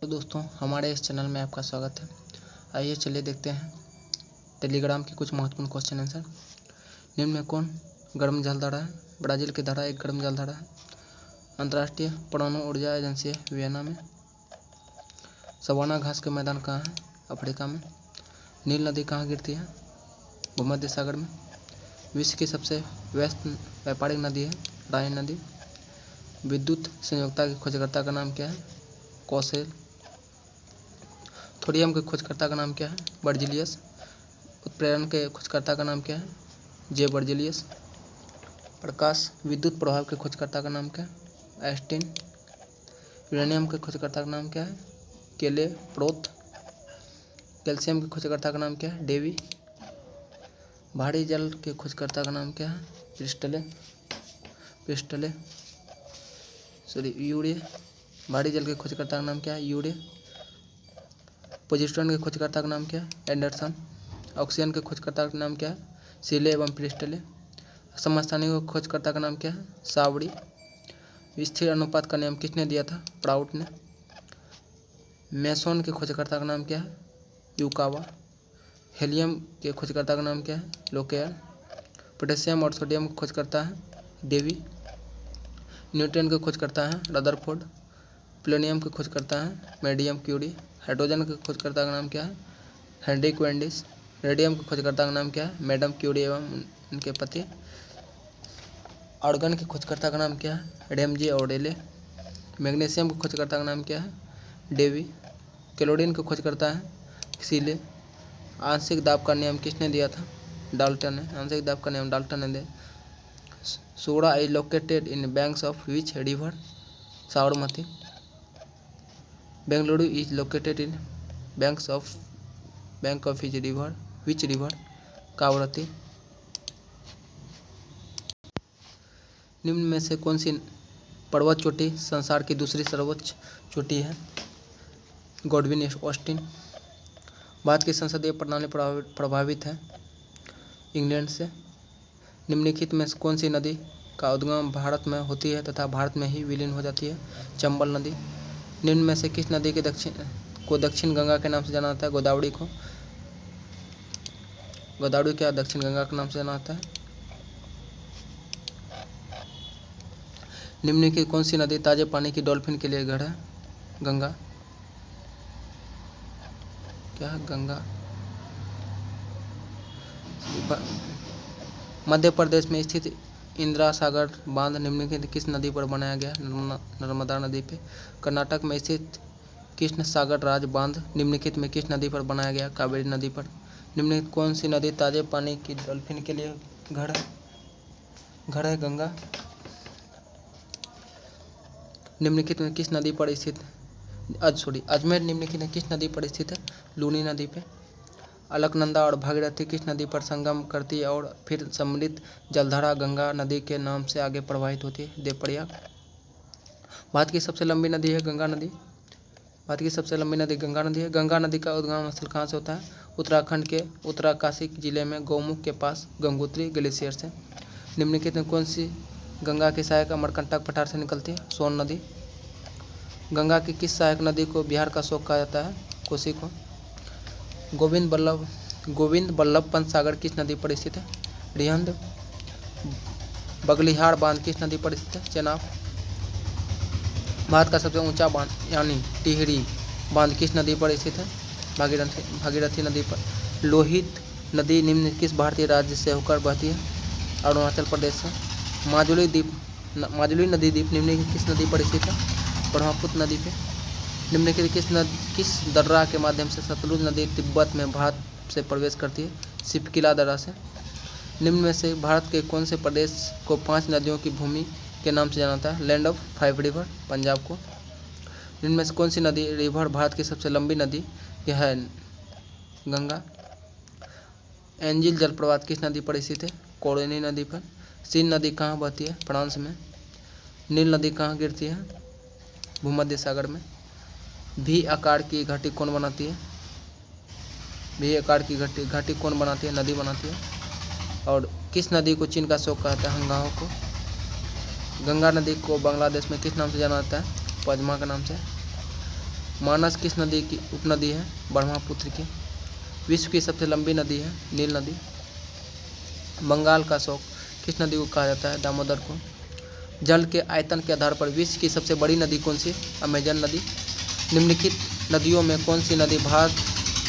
तो दोस्तों, हमारे इस चैनल में आपका स्वागत है। आइए चलिए देखते हैं टेलीग्राम के कुछ महत्वपूर्ण क्वेश्चन आंसर। निम्न में कौन गर्म जलधारा है? ब्राज़ील की धारा एक गर्म जलधारा है। अंतर्राष्ट्रीय परमाणु ऊर्जा एजेंसी वियना में। सवाना घास के मैदान कहाँ है? अफ्रीका में। नील नदी कहाँ गिरती है? भूमध्य सागर में। विश्व की सबसे व्यस्त व्यापारिक नदी है राइन नदी। विद्युत संयोजकता के खोजकर्ता का नाम क्या है? कौशल। थोरियम के खोजकर्ता का नाम क्या है? बर्जिलियस। उत्प्रेरण के खोजकर्ता का नाम क्या है? जे बर्जिलियस। प्रकाश विद्युत प्रभाव के खोजकर्ता का नाम क्या है? एस्टिन। यूरेनियम के खोजकर्ता का नाम क्या है? केले प्रोथ। कैल्शियम के खोजकर्ता का नाम क्या है? डेवी। भारी जल के खोजकर्ता का नाम क्या है? प्रिस्टले यूरे। भारी जल के खोजकर्ता का नाम क्या है? यूरे। पोजिट्रॉन के खोजकर्ता का नाम क्या है? एंडरसन। ऑक्सीजन के खोजकर्ता का नाम क्या है? सीले एवं प्रिस्टले। समस्थानिकों के खोजकर्ता का नाम क्या है? सावड़ी। स्थिर अनुपात का नियम किसने दिया था? प्राउट ने। मेसोन के खोजकर्ता का नाम क्या है? यूकावा। हेलियम के खोजकर्ता का नाम क्या है? लोकेयर। पोटेशियम और सोडियम के खोजकर्ता है डेवी। न्यूट्रॉन के खोजकर्ता हैं रदरफोर्ड। प्लेनियम के खोजकर्ता हैं मेडियम क्यूरी। हाइड्रोजन के खोजकर्ता का नाम क्या है? हेनरी क्वेंडिस। रेडियम के खोजकर्ता का नाम क्या है? मैडम क्यूरी एवं उनके पति। आर्गन के खोजकर्ता का नाम क्या है? रेमजे ओरेले। मैग्नीशियम के खोजकर्ता का नाम क्या है? डेवी। क्लोरीन के खोजकर्ता है सीले। आंशिक दाब का नियम किसने दिया था? डाल्टन ने। आंशिक दाब का नियम डाल्टन ने दिया। सोडा is located in banks of which river? Sabarmati. Bengaluru is located in bank of which river? Kaveri. निम्न में से कौन सी पर्वत चोटी संसार की दूसरी सर्वोच्च चोटी है? Godwin Austen. भारत की संसदीय प्रणाली प्रभावित है इंग्लैंड से। निम्नलिखित में से कौन सी नदी का उद्गम भारत में होती है तथा भारत में ही विलीन हो जाती है? चंबल नदी। निम्न में से किस नदी के दक्षिण गंगा के नाम से जाना जाता है? गोदावरी को। गोदावरी क्या दक्षिण गंगा के नाम से जाना जाता है? निम्नलिखित कौन सी नदी ताजे पानी की डॉल्फिन के लिए घर है? गंगा। क्या है? गंगा। मध्य प्रदेश में स्थित इंदिरा सागर बांध निम्नलिखित किस नदी पर बनाया गया? नर्मदा नदी पे। कर्नाटक में स्थित कृष्ण सागर राज बांध निम्नलिखित में किस नदी पर बनाया गया? कावेरी नदी पर। निम्नलिखित कौन सी नदी ताजे पानी की डॉल्फिन के लिए घर है? गंगा। निम्नलिखित में किस नदी पर स्थित अजमेर निम्नलिखित में किस नदी पर स्थित है? लूनी नदी पे। अलकनंदा और भागीरथी किस नदी पर संगम करती है और फिर सम्मिलित जलधारा गंगा नदी के नाम से आगे प्रवाहित होती है? देवप्रयाग। भारत की सबसे लंबी नदी है गंगा नदी। भारत की सबसे लंबी नदी गंगा नदी है। गंगा नदी का उद्गम स्थल कहाँ से होता है? उत्तराखंड के उत्तराकाशी जिले में गौमुख के पास गंगोत्री ग्लेशियर से। निम्नलिखित में कौन सी गंगा की सहायक अमरकंटक पठार से निकलती है? सोन नदी। गंगा की किस सहायक नदी को बिहार का शोक कहा जाता है? कोसी को। गोविंद बल्लभ पंत सागर किस नदी पर स्थित है? रिहंद। बगलिहार बांध किस नदी पर स्थित है? चेनाब। भारत का सबसे ऊंचा बांध यानी टिहरी बांध किस नदी पर स्थित है? भागीरथी नदी पर। लोहित नदी निम्न किस भारतीय राज्य से होकर बहती है? अरुणाचल प्रदेश से। माजुली नदी द्वीप निम्नलिखित किस नदी पर स्थित है? ब्रह्मपुत्र नदी पे। निम्नलिखित किस दर्रा के माध्यम से सतलुज नदी तिब्बत में भारत से प्रवेश करती है? सिपकिला दर्रा से। निम्न में से भारत के कौन से प्रदेश को 5 नदियों की भूमि के नाम से जाना जाता है? लैंड ऑफ 5 रिवर, पंजाब को। निम्न में से कौन सी नदी रिवर भारत की सबसे लंबी नदी यह है? गंगा। एंजिल जलप्रपात किस नदी पर स्थित है? कोरोनी नदी पर। सीन नदी कहाँ बहती है? फ्रांस में। नील नदी कहाँ गिरती है? भूमध्य सागर में। भी आकार की घाटी कौन बनाती है? भी आकार की घाटी कौन बनाती है? नदी बनाती है। और किस नदी को चीन का शोक कहता है? हंगाहो को। गंगा नदी को बांग्लादेश में किस नाम से जाना जाता है? पद्मा के नाम से। मानस किस नदी की उपनदी है? ब्रह्मपुत्र की। विश्व की सबसे लंबी नदी है? नील नदी। बंगाल का शोक किस नदी को कहा जाता है? दामोदर को। जल के आयतन के आधार पर विश्व की सबसे बड़ी नदी कौन सी? अमेजन नदी। निम्नलिखित नदियों में कौन सी नदी भारत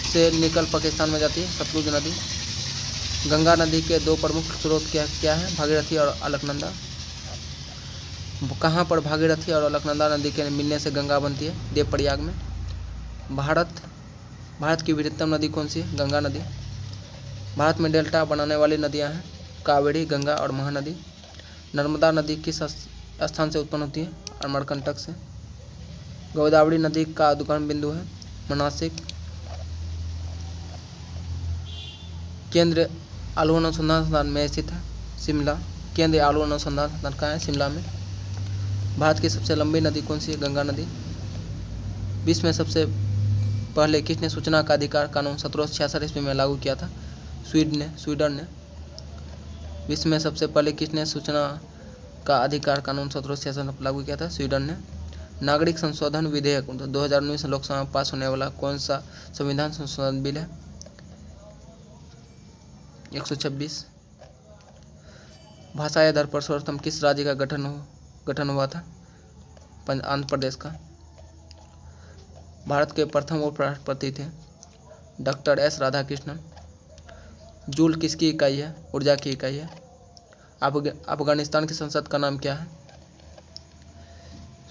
से निकल पाकिस्तान में जाती है? सतलुज नदी। गंगा नदी के दो प्रमुख स्रोत क्या है? भागीरथी और अलकनंदा। कहाँ पर भागीरथी और अलकनंदा नदी के मिलने से गंगा बनती है? देवप्रयाग में। भारत की बृहत्तम नदी कौन सी है? गंगा नदी। भारत में डेल्टा बनाने वाली नदियाँ हैं? कावेरी, गंगा और महानदी। नर्मदा नदी किस स्थान से उत्पन्न होती है? अमरकंटक से। गोदावरी नदी का उद्गम बिंदु है? मनासिक। केंद्र आलू अनुसंधान संस्थान में स्थित है? शिमला। केंद्रीय आलू अनुसंधान संस्थान कहाँ है? शिमला में। भारत की सबसे लंबी नदी कौन सी है? गंगा नदी। विश्व में सबसे पहले किसने सूचना का अधिकार कानून 1766 ईस्वी में लागू किया था? स्वीडन ने। विश्व में सबसे पहले किसने सूचना का अधिकार कानून 1766 में लागू किया था? स्वीडन ने। नागरिक संशोधन विधेयक 2019 में लोकसभा में पास होने वाला कौन सा संविधान संशोधन बिल है? 126। भाषाई आधार पर सर्वप्रथम किस राज्य का गठन हुआ था? आंध्र प्रदेश का। भारत के प्रथम उपराष्ट्रपति थे डॉक्टर एस राधाकृष्णन। जूल किसकी इकाई है? ऊर्जा की इकाई है। अफगानिस्तान की संसद का नाम क्या है?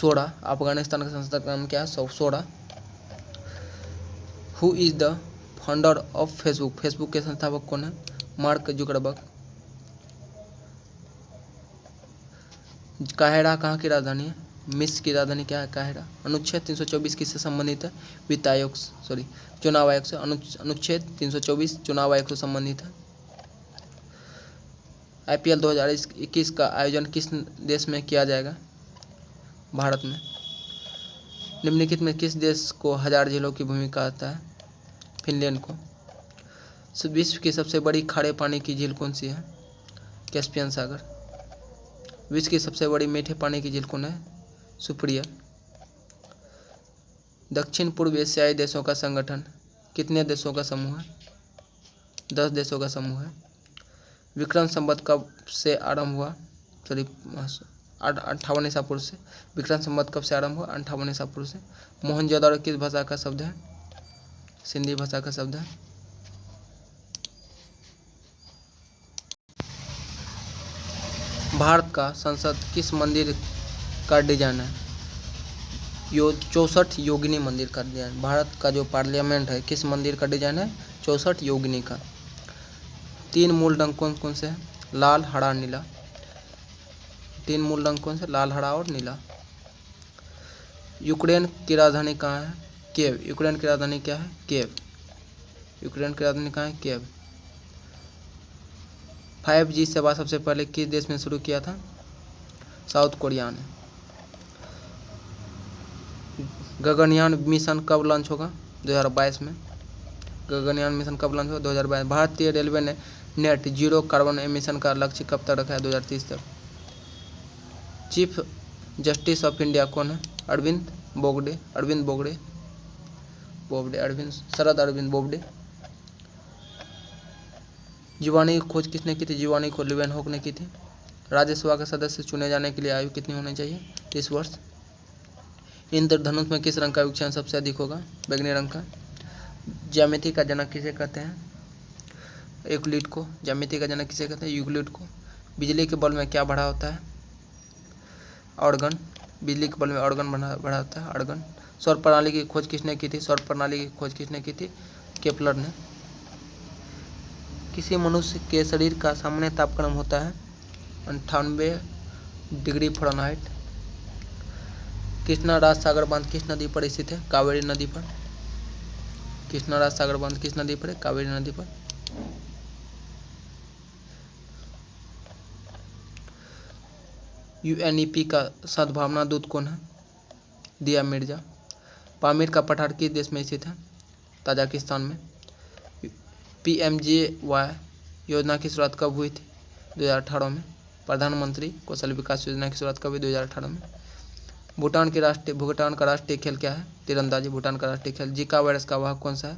सोडा। अफगानिस्तान की संसद का नाम क्या है? Soda. Who is the founder of Facebook? Facebook के संस्थापक कौन है? Mark Zuckerberg. काहिरा कहाँ की राजधानी है? मिस्र की राजधानी क्या है? काहिरा। अनुच्छेद 324 किससे संबंधित है? चुनाव आयोग से। अनुच्छेद 324 चुनाव आयोग से संबंधित है। IPL 2021 का आयोजन किस देश में किया जाएगा? भारत में। निम्नलिखित में किस देश को 1000 झीलों की भूमि कहा जाता है? फिनलैंड को। विश्व की सबसे बड़ी खारे पानी की झील कौन सी है? कैस्पियन सागर। विश्व की सबसे बड़ी मीठे पानी की झील कौन है? सुप्रिया। दक्षिण पूर्व एशियाई देशों का संगठन कितने देशों का समूह है? 10 देशों का समूह है। विक्रम संवत कब से आरंभ हुआ? 58 ईसा पूर्व से। विक्रम संवत कब से आरंभ हुआ? 58 ईसा पूर्व से। मोहनजोदड़ो किस भाषा का शब्द है? सिंधी भाषा का शब्द है। भारत का संसद किस मंदिर का डिजाइन है? 64 योगिनी मंदिर का डिजाइन। भारत का जो पार्लियामेंट है किस मंदिर का डिजाइन है? 64 योगिनी का। 3 मूल रंग कौन कौन से हैं? लाल, हरा, नीला। 3 मूल रंग कौन से? लाल, हरा और नीला। यूक्रेन की राजधानी कहाँ है? कीव। यूक्रेन की राजधानी क्या है? कीव। यूक्रेन की राजधानी कहाँ है? कीव। 5G सेवा सबसे पहले किस देश में शुरू किया था? साउथ कोरिया ने। गगनयान मिशन कब लॉन्च होगा? 2022 में। गगनयान मिशन कब लॉन्च होगा? 2022। भारतीय रेलवे ने नेट जीरो कार्बन एमिशन का लक्ष्य कब तक रखा है? 2030 तक। चीफ जस्टिस ऑफ इंडिया कौन है? शरद अरविंद बोबडे। जीवाणु की खोज किसने की थी? जीवाणु को लीवेनहॉक ने की थी। राज्यसभा के सदस्य चुने जाने के लिए आयु कितनी होनी चाहिए? 30 वर्ष। इंद्रधनुष में किस रंग का विक्षेपण सबसे अधिक होगा? बैंगनी रंग का। ज्यामिति का जनक किसे कहते हैं? यूक्लिड को। ज्यामिति का जनक किसे कहते हैं? यूक्लिड को। बिजली के बल्ब में क्या बढ़ा होता है? ऑर्गन। बिजली के बल्ब में ऑर्गन बढ़ा होता है, ऑर्गन। सौर प्रणाली की खोज किसने की थी? सौर प्रणाली की खोज किसने की थी? केपलर ने। किसी मनुष्य के शरीर का सामान्य तापक्रम होता है 98 डिग्री फ़ारेनहाइट। कृष्णा राज सागर बांध किस नदी पर स्थित है? कावेरी नदी पर। कृष्णा राज सागर बांध किस नदी पर है? कावेरी नदी पर। UNEP का सद्भावना दूत कौन है? दिया मिर्जा। पामीर का पठार किस देश में स्थित है? ताजिकिस्तान में। PMJY योजना की शुरुआत कब हुई थी? 2018 में। प्रधानमंत्री कौशल विकास योजना की शुरुआत कब हुई? 2018 में। भूटान का राष्ट्रीय खेल क्या है? तीरंदाजी भूटान का राष्ट्रीय खेल। जीका वायरस का वाहक कौन सा है?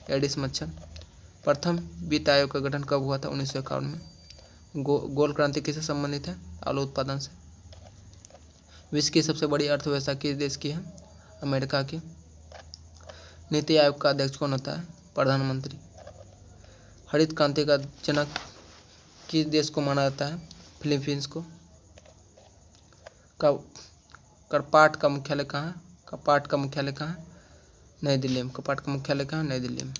एडिस मच्छर। प्रथम वित्त आयोग का गठन कब हुआ था? 1951 में। गोल क्रांति किससे संबंधित है? आलू उत्पादन से। विश्व की सबसे बड़ी अर्थव्यवस्था किस देश की है? अमेरिका की। नीति आयोग का अध्यक्ष कौन होता है? प्रधानमंत्री। हरित क्रांति का जनक किस देश को माना जाता है? फिलीपींस को। करपाट का मुख्यालय कहाँ है? कपाट का मुख्यालय कहाँ है? नई दिल्ली में। कपाट का मुख्यालय कहाँ है? नई दिल्ली में।